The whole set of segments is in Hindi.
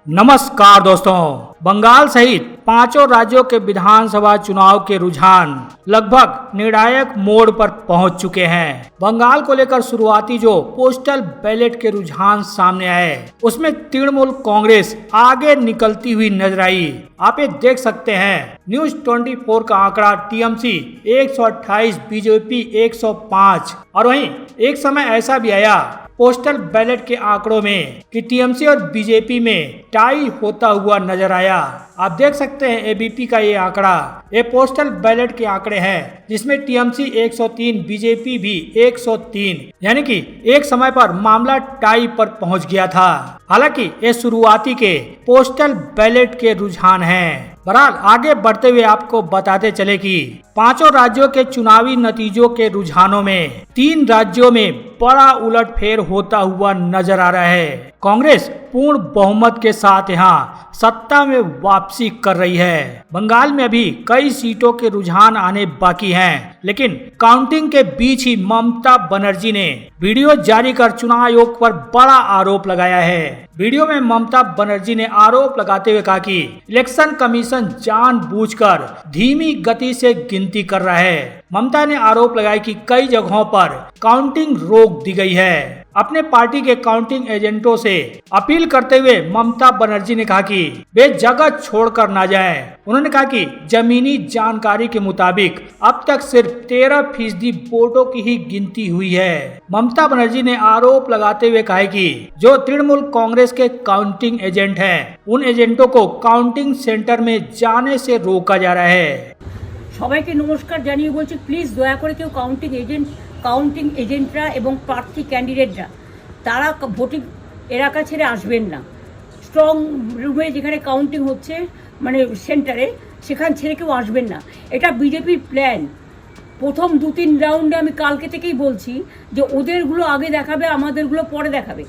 नमस्कार दोस्तों, बंगाल सहित पांचों राज्यों के विधानसभा चुनाव के रुझान लगभग निर्णायक मोड़ पर पहुंच चुके हैं। बंगाल को लेकर शुरुआती जो पोस्टल बैलेट के रुझान सामने आए, उसमें तृणमूल कांग्रेस आगे निकलती हुई नजर आई। आप ये देख सकते हैं, न्यूज 24 का आंकड़ा टीएमसी 128, बीजेपी 105 और वहीं एक समय ऐसा भी आया पोस्टल बैलेट के आंकड़ों में कि टीएमसी और बीजेपी में टाई होता हुआ नजर आया। आप देख सकते हैं एबीपी का ये आंकड़ा, ये पोस्टल बैलेट के आंकड़े हैं, जिसमें टीएमसी 103, बीजेपी भी 103, यानी कि एक समय पर मामला टाई पर पहुंच गया था। हालांकि ये शुरुआती के पोस्टल बैलेट के रुझान हैं। बहरहाल आगे बढ़ते हुए आपको बताते चले कि पांचों राज्यों के चुनावी नतीजों के रुझानों में 3 राज्यों में बड़ा उलटफेर होता हुआ नजर आ रहा है। कांग्रेस पूर्ण बहुमत के साथ यहाँ सत्ता में वापसी कर रही है। बंगाल में अभी कई सीटों के रुझान आने बाकी हैं, लेकिन काउंटिंग के बीच ही ममता बनर्जी ने वीडियो जारी कर चुनाव आयोग पर बड़ा आरोप लगाया है। वीडियो में ममता बनर्जी ने आरोप लगाते हुए कहा कि इलेक्शन कमीशन जानबूझकर धीमी गति से गिनती कर रहा है। ममता ने आरोप लगाया कि कई जगहों पर काउंटिंग रोक दी गई है। अपने पार्टी के काउंटिंग एजेंटों से अपील करते हुए ममता बनर्जी ने कहा कि वे जगह छोड़कर ना जाएं। उन्होंने कहा कि जमीनी जानकारी के मुताबिक अब तक सिर्फ 13% वोटों की ही गिनती हुई है। ममता बनर्जी ने आरोप लगाते हुए कहा कि जो तृणमूल कांग्रेस के काउंटिंग एजेंट हैं, उन एजेंटों को काउंटिंग सेंटर में जाने से रोका जा रहा है। সবাইকে নমস্কার জানিয়ে বলছি, প্লিজ দয়া করে কেউ কাউন্টিং এজেন্টরা এবং প্রার্থী ক্যান্ডিডেটরা তারা ভোটিং এলাকা ছেড়ে আসবেন না। স্ট্রং রুমে যেখানে কাউন্টিং হচ্ছে মানে সেন্টারে, সেখান ছেড়ে কেউ আসবেন না। এটা বিজেপির প্ল্যান। প্রথম 2-3 রাউন্ডে আমি কালকে থেকেই বলছি যে ওদেরগুলো আগে দেখাবে, আমাদেরগুলো পরে দেখাবে।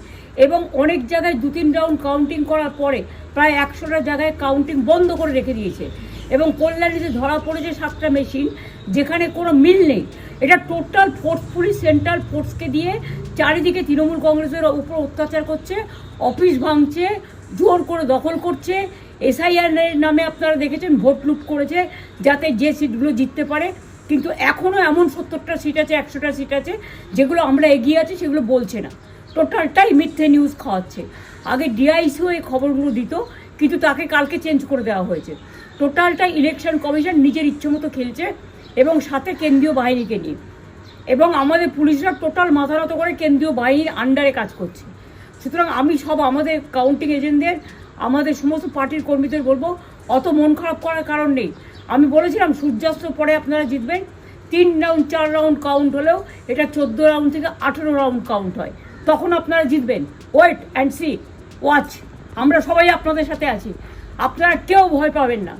এবং অনেক জায়গায় 2-3 রাউন্ড কাউন্টিং করার পরে প্রায় 100টা জায়গায় কাউন্টিং বন্ধ করে রেখে দিয়েছে। এবং কল্যাণীতে ধরা পড়েছে 7টা মেশিন, যেখানে কোনো মিল নেই। এটা টোটাল ফোর্সফুলি সেন্ট্রাল ফোর্সকে দিয়ে চারিদিকে তৃণমূল কংগ্রেসের উপর অত্যাচার করছে, অফিস ভাঙছে, জোর করে দখল করছে। এসআইআর নামে আপনারা দেখেছেন ভোট লুট করেছে যাতে যে সিটগুলো জিততে পারে। কিন্তু এখনও এমন 70টা সিট আছে, 100টা সিট আছে যেগুলো আমরা এগিয়ে আছি, সেগুলো বলছে না। টোটালটাই মিথ্যে নিউজ খাওয়াচ্ছে। আগে ডিআইসিও এই খবরগুলো দিত, কিন্তু তাকে কালকে চেঞ্জ করে দেওয়া হয়েছে। টোটালটাই ইলেকশন কমিশন নিজের ইচ্ছে মতো খেলছে এবং সাথে কেন্দ্রীয় বাহিনীকে নিয়ে, এবং আমাদের পুলিশরা টোটাল মাথা নত করে কেন্দ্রীয় বাহিনীর আন্ডারে কাজ করছে। সুতরাং আমি সব আমাদের কাউন্টিং এজেন্টদের, আমাদের সমস্ত পার্টির কর্মীদের বলবো, অত মন খারাপ করার কারণ নেই। আমি বলেছিলাম সূর্যাস্তের পরে আপনারা জিতবেন। 3 রাউন্ড 4 রাউন্ড কাউন্ট হলেও এটা 14 রাউন্ড থেকে 18 রাউন্ড কাউন্ট হয়, তখন আপনারা জিতবেন। Wait and see, watch. আমরা সবাই আপনাদের সাথে আছি, আপনারা কেউ ভয় পাবেন না,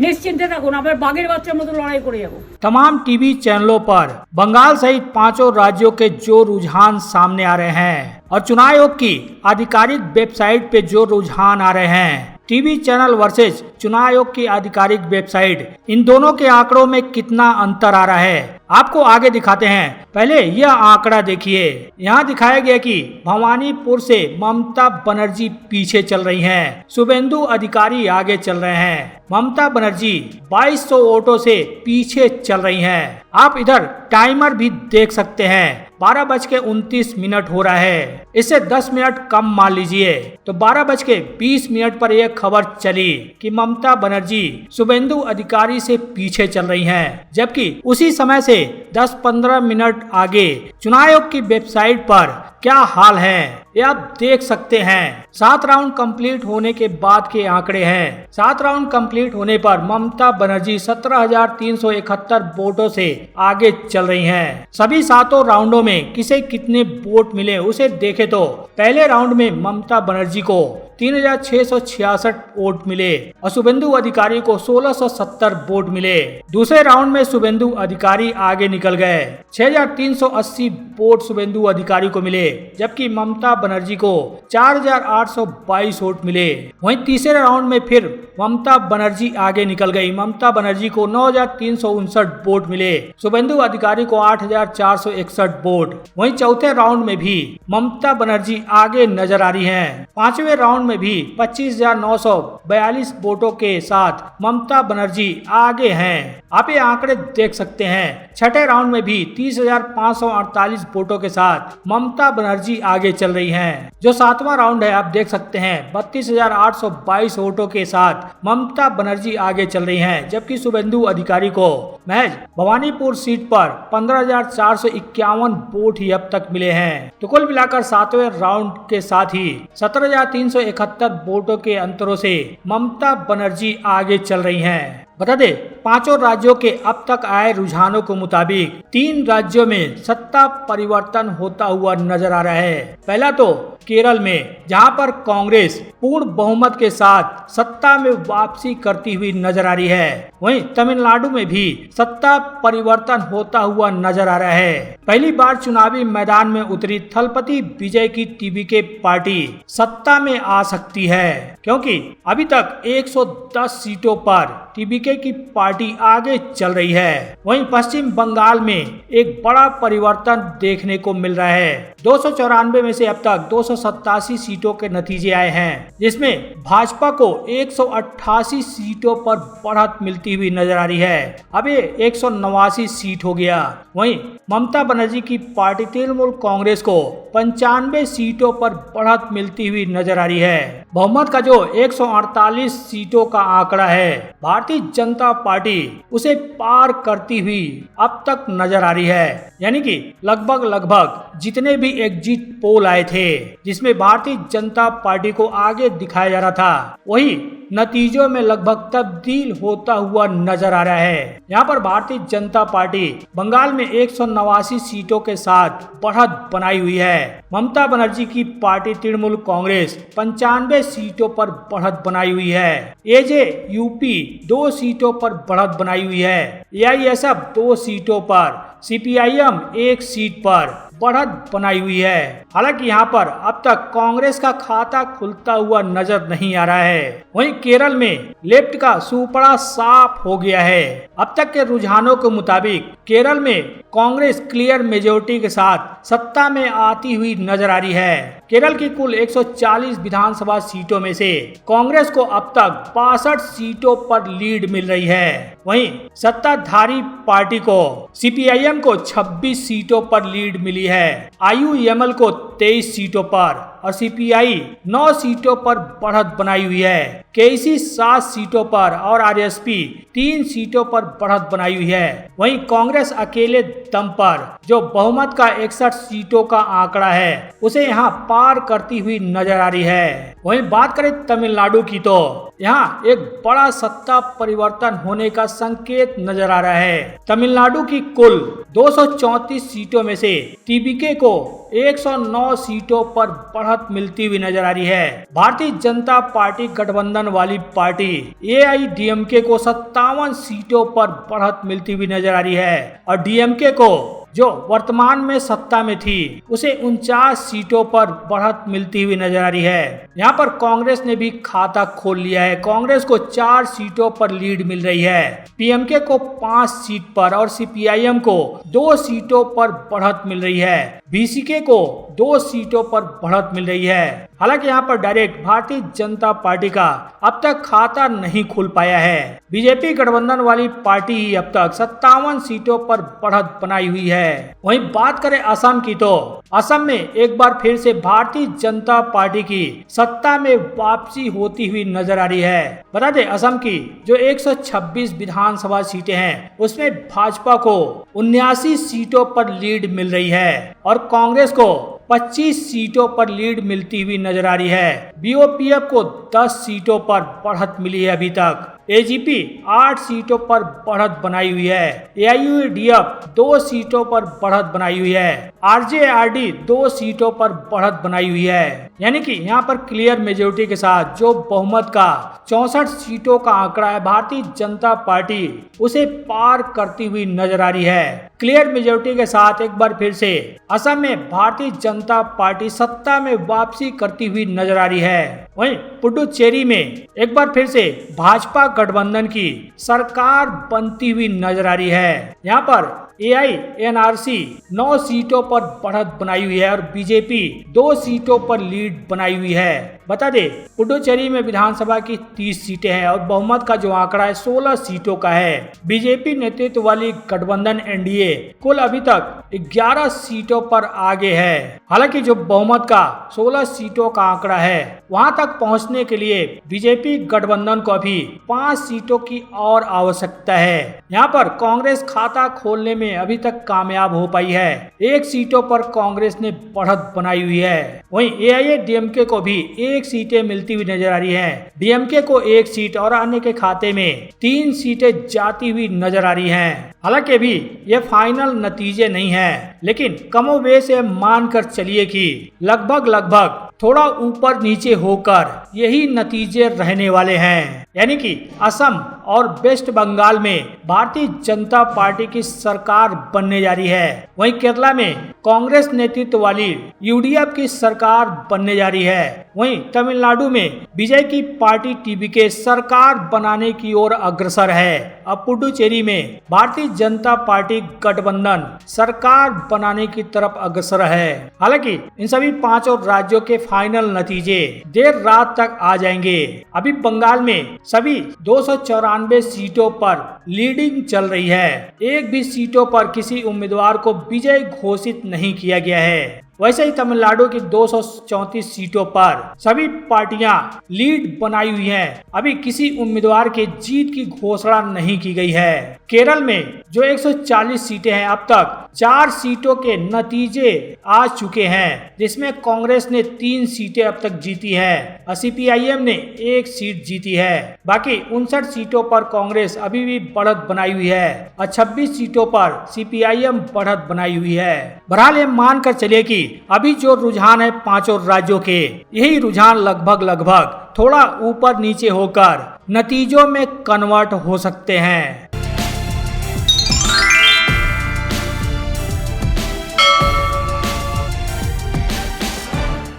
निश्चिंते থাকুন। আমরা বাঘের বাচ্চার মতো লড়াই করে যাব। तमाम टीवी चैनलों पर बंगाल सहित पांचों राज्यों के जो रुझान सामने आ रहे हैं और चुनाव आयोग की आधिकारिक वेबसाइट पे जो रुझान आ रहे हैं, टीवी चैनल वर्सेस चुनाव आयोग की आधिकारिक वेबसाइट, इन दोनों के आंकड़ों में कितना अंतर आ रहा है आपको आगे दिखाते हैं। पहले यह आंकड़ा देखिए। यहाँ दिखाया गया कि भवानीपुर से ममता बनर्जी पीछे चल रही हैं, शुभेंदु अधिकारी आगे चल रहे हैं। ममता बनर्जी 2200 वोटों से पीछे चल रही हैं। आप इधर टाइमर भी देख सकते हैं, 12:29 हो रहा है। इससे 10 मिनट कम मान लीजिए तो 12:20 पर यह खबर चली कि ममता बनर्जी शुभेंदु अधिकारी से पीछे चल रही हैं, जबकि उसी समय से 10-15 मिनट आगे चुनाव आयोग की वेबसाइट पर क्या हाल है ये आप देख सकते हैं। 7 राउंड कंप्लीट होने के बाद के आंकड़े हैं। 7 राउंड कंप्लीट होने पर ममता बनर्जी 17,371 वोटों से आगे चल रही हैं। सभी 7 राउंडों में किसे कितने वोट मिले उसे देखे तो पहले राउंड में ममता बनर्जी को 3,666 वोट मिले और शुभेंदु अधिकारी को 1,670 वोट मिले। दूसरे राउंड में शुभेंदु अधिकारी आगे निकल गए, 6,380 वोट शुभेंदु अधिकारी को मिले, जबकि ममता बनर्जी को 4,822 वोट मिले। वहीं तीसरे राउंड में फिर ममता बनर्जी आगे निकल गई, ममता बनर्जी को 9,359 वोट मिले, शुभेंदु अधिकारी को 8,461 वोट। वहीं चौथे राउंड में भी ममता बनर्जी आगे नजर आ रही हैं। पांचवें राउंड राउंड में भी 25,942 वोटों के साथ ममता बनर्जी आगे हैं। आप ये आंकड़े देख सकते हैं। छठे राउंड में भी 30,548 वोटों के साथ ममता बनर्जी आगे चल रही हैं। जो सातवां राउंड है आप देख सकते हैं 32,822 वोटों के साथ ममता बनर्जी आगे चल रही हैं, जबकि शुभेंदु अधिकारी को महज भवानीपुर सीट पर 15,451 वोट ही अब तक मिले हैं। तो कुल मिलाकर सातवें राउंड के साथ ही 17,371 वोटों के अंतरों से ममता बनर्जी आगे चल रही हैं। बता दे 5 राज्यों के अब तक आए रुझानों के मुताबिक 3 राज्यों में सत्ता परिवर्तन होता हुआ नजर आ रहा है। पहला तो केरल में, जहां पर कांग्रेस पूर्ण बहुमत के साथ सत्ता में वापसी करती हुई नजर आ रही है। वहीं तमिलनाडु में भी सत्ता परिवर्तन होता हुआ नजर आ रहा है। पहली बार चुनावी मैदान में उतरी थलपति विजय की टीबीके पार्टी सत्ता में आ सकती है, क्योंकि अभी तक 110 सीटों पर टीबीके की पार्टी आगे चल रही है। वहीं पश्चिम बंगाल में एक बड़ा परिवर्तन देखने को मिल रहा है। 294 में से अब तक 287 सीटों के नतीजे आए हैं, जिसमें भाजपा को 188 सीटों पर बढ़त मिलती हुई नजर आ रही है। अब ये 189 सीट हो गया। वहीं ममता बनर्जी की पार्टी तृणमूल कांग्रेस को 95 सीटों पर बढ़त मिलती हुई नजर आ रही है। बहुमत का जो 148 सीटों का आंकड़ा है, भारतीय जनता पार्टी उसे पार करती हुई अब तक नजर आ रही है। यानी कि लगभग जितने भी एग्जिट पोल आए थे जिसमें भारतीय जनता पार्टी को आगे दिखाया जा रहा था, वही नतीजों में लगभग तब्दील होता हुआ नजर आ रहा है। यहाँ पर भारतीय जनता पार्टी बंगाल में 189 सीटों के साथ बढ़त बनाई हुई है। ममता बनर्जी की पार्टी तृणमूल कांग्रेस 95 सीटों पर बढ़त बनाई हुई है। एजे यूपी 2 सीटों पर बढ़त बनाई हुई है। एआईएसएफ 2 सीटों पर, सीपीआईएम 1 सीट पर बढ़त बनाई हुई है। हालांकि यहाँ पर अब तक कांग्रेस का खाता खुलता हुआ नजर नहीं आ रहा है। वहीं केरल में लेफ्ट का सुपड़ा साफ हो गया है। अब तक के रुझानों के मुताबिक केरल में कांग्रेस क्लियर मेजोरिटी के साथ सत्ता में आती हुई नजर आ रही है। केरल की कुल 140 विधानसभा सीटों में से कांग्रेस को अब तक 62 सीटों पर लीड मिल रही है। वहीं सत्ताधारी पार्टी को सीपीआईएम को 26 सीटों पर लीड मिली है। आईयूएमएल को 23 सीटों पर और सीपीआई 9 सीटों पर बढ़त बनाई हुई है। केसी 7 सीटों पर और आरएसपी 3 सीटों पर बढ़त बनाई हुई है। वहीं कांग्रेस अकेले दम पर जो बहुमत का 61 सीटों का आंकड़ा है उसे यहां पार करती हुई नजर आ रही है। वहीं बात करें तमिलनाडु की, तो यहाँ एक बड़ा सत्ता परिवर्तन होने का संकेत नजर आ रहा है। तमिलनाडु की कुल 234 सीटों में से टीबीके को 109 सीटों पर बढ़त मिलती हुई नजर आ रही है। भारतीय जनता पार्टी गठबंधन वाली पार्टी एआईडीएमके को 57 सीटों पर बढ़त मिलती हुई नजर आ रही है और डीएमके को जो वर्तमान में सत्ता में थी उसे 49 सीटों पर बढ़त मिलती हुई नजर आ रही है। यहाँ पर कांग्रेस ने भी खाता खोल लिया है। कांग्रेस को 4 सीटों पर लीड मिल रही है। पीएमके को 5 सीट पर और सीपीआईएम को 2 सीटों पर बढ़त मिल रही है। बीसीके को 2 सीटों पर बढ़त मिल रही है। हालांकि यहाँ पर डायरेक्ट भारतीय जनता पार्टी का अब तक खाता नहीं खुल पाया है। बीजेपी गठबंधन वाली पार्टी ही अब तक 57 सीटों पर बढ़त बनाई हुई है। वहीं बात करें असम की, तो असम में एक बार फिर से भारतीय जनता पार्टी की सत्ता में वापसी होती हुई नजर आ रही है। बता दें असम की जो 126 विधानसभा सीटें हैं उसमें भाजपा को 79 सीटों पर लीड मिल रही है और कांग्रेस को 25 सीटों पर लीड मिलती हुई नजर आ रही है। बीओपीएफ को 10 सीटों पर बढ़त मिली है अभी तक। एजीपी 8 सीटों पर बढ़त बनाई हुई है। एआईयूडीएफ 2 सीटों पर बढ़त बनाई हुई है। आरजेआरडी 2 सीटों पर बढ़त बनाई हुई है। यानी कि यहाँ पर क्लियर मेजोरिटी के साथ जो बहुमत का 64 सीटों का आंकड़ा है, भारतीय जनता पार्टी उसे पार करती हुई नजर आ रही है। क्लियर मेजोरिटी के साथ एक बार फिर से असम में भारतीय जनता पार्टी सत्ता में वापसी करती हुई नजर आ रही है। वहीं पुडुचेरी में एक बार फिर से भाजपा गठबंधन की सरकार बनती हुई नजर आ रही है। यहाँ पर एआईएनआरसी 9 सीटों पर बढ़त बनाई हुई है और बीजेपी 2 सीटों पर लीड बनाई हुई है। बता दे पुडुचेरी में विधानसभा की 30 सीटें हैं और बहुमत का जो आंकड़ा है 16 सीटों का है। बीजेपी नेतृत्व वाली गठबंधन एनडीए कुल अभी तक 11 सीटों पर आगे है। हालांकि जो बहुमत का 16 सीटों का आंकड़ा है वहां तक पहुंचने के लिए बीजेपी गठबंधन को अभी 5 सीटों की और आवश्यकता है। यहाँ पर कांग्रेस खाता खोलने में अभी तक कामयाब हो पाई है। 1 सीटों पर कांग्रेस ने बढ़त बनाई हुई है। वहीं एआईएडीएमके को भी 1 सीटें मिलती हुई नजर आ रही है। डीएमके को 1 सीट और अन्य के खाते में 3 सीटें जाती हुई नजर आ रही हैं। हालांकि अभी ये फाइनल नतीजे नहीं है, लेकिन कमोबेश ये मानकर चलिए कि लगभग थोड़ा ऊपर नीचे होकर यही नतीजे रहने वाले हैं। यानी कि असम और वेस्ट बंगाल में भारतीय जनता पार्टी की सरकार बनने जा रही है। वहीं केरला में कांग्रेस नेतृत्व वाली यूडीएफ की सरकार बनने जा रही है। वहीं तमिलनाडु में विजय की पार्टी टीवीके सरकार बनाने की ओर अग्रसर है। अब पुडुचेरी में भारतीय जनता पार्टी गठबंधन सरकार बनाने की तरफ अग्रसर है। हालांकि इन सभी 5 राज्यों के फाइनल नतीजे देर रात तक आ जाएंगे। अभी बंगाल में सभी 294 सीटों पर लीडिंग चल रही है। एक भी सीटों पर किसी उम्मीदवार को विजय घोषित नहीं किया गया है। वैसे ही तमिलनाडु की 234 सीटों पर सभी पार्टियां लीड बनाई हुई हैं। अभी किसी उम्मीदवार के जीत की घोषणा नहीं की गई है। केरल में जो 140 सीटें हैं, अब तक 4 सीटों के नतीजे आ चुके हैं, जिसमें कांग्रेस ने 3 सीटें अब तक जीती है और सीपीआईएम ने 1 सीट जीती है। बाकी 59 सीटों पर कांग्रेस अभी भी बढ़त बनाई हुई है और 26 सीटों पर सीपीआईएम बढ़त बनाई हुई है। बहरहाल ये मानकर चलिए कि अभी जो रुझान है 5 राज्यों के, यही रुझान लगभग थोड़ा ऊपर नीचे होकर नतीजों में कन्वर्ट हो सकते हैं।